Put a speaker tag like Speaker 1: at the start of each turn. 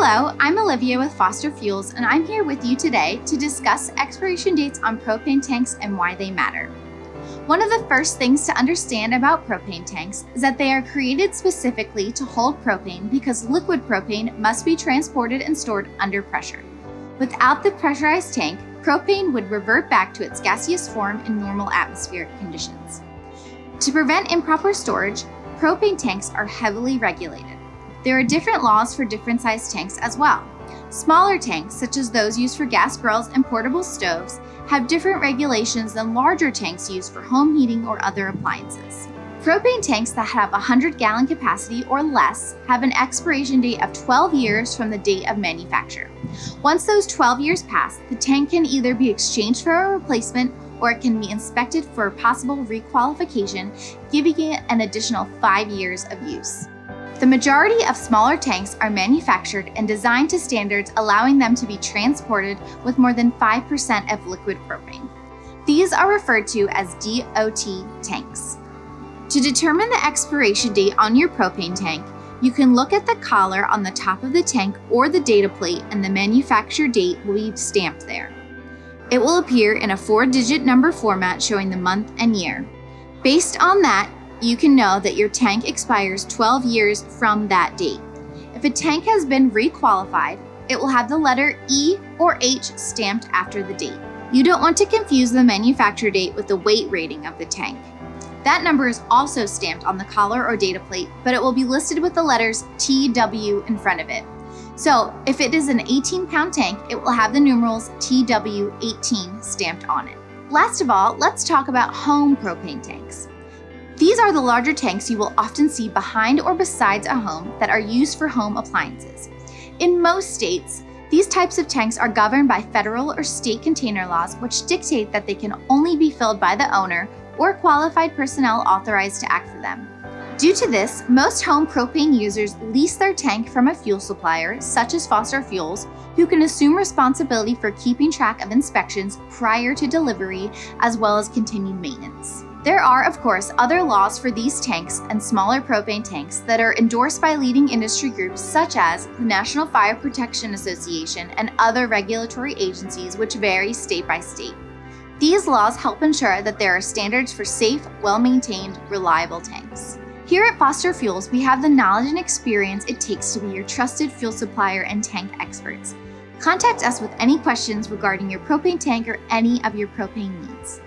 Speaker 1: Hello, I'm Olivia with Foster Fuels, and I'm here with you today to discuss expiration dates on propane tanks and why they matter. One of the first things to understand about propane tanks is that they are created specifically to hold propane because liquid propane must be transported and stored under pressure. Without the pressurized tank, propane would revert back to its gaseous form in normal atmospheric conditions. To prevent improper storage, propane tanks are heavily regulated. There are different laws for different sized tanks as well. Smaller tanks, such as those used for gas grills and portable stoves, have different regulations than larger tanks used for home heating or other appliances. Propane tanks that have 100-gallon capacity or less have an expiration date of 12 years from the date of manufacture. Once those 12 years pass, the tank can either be exchanged for a replacement or it can be inspected for possible requalification, giving it an additional 5 years of use. The majority of smaller tanks are manufactured and designed to standards allowing them to be transported with more than 5% of liquid propane. These are referred to as DOT tanks. To determine the expiration date on your propane tank, you can look at the collar on the top of the tank or the data plate, and the manufacture date will be stamped there. It will appear in a 4-digit number format showing the month and year. Based on that, you can know that your tank expires 12 years from that date. If a tank has been requalified, it will have the letter E or H stamped after the date. You don't want to confuse the manufacture date with the weight rating of the tank. That number is also stamped on the collar or data plate, but it will be listed with the letters TW in front of it. So if it is an 18-pound tank, it will have the numerals TW18 stamped on it. Last of all, let's talk about home propane tanks. These are the larger tanks you will often see behind or besides a home that are used for home appliances. In most states, these types of tanks are governed by federal or state container laws, which dictate that they can only be filled by the owner or qualified personnel authorized to act for them. Due to this, most home propane users lease their tank from a fuel supplier, such as Foster Fuels, who can assume responsibility for keeping track of inspections prior to delivery, as well as continued maintenance. There are, of course, other laws for these tanks and smaller propane tanks that are endorsed by leading industry groups such as the National Fire Protection Association and other regulatory agencies, which vary state by state. These laws help ensure that there are standards for safe, well-maintained, reliable tanks. Here at Foster Fuels, we have the knowledge and experience it takes to be your trusted fuel supplier and tank experts. Contact us with any questions regarding your propane tank or any of your propane needs.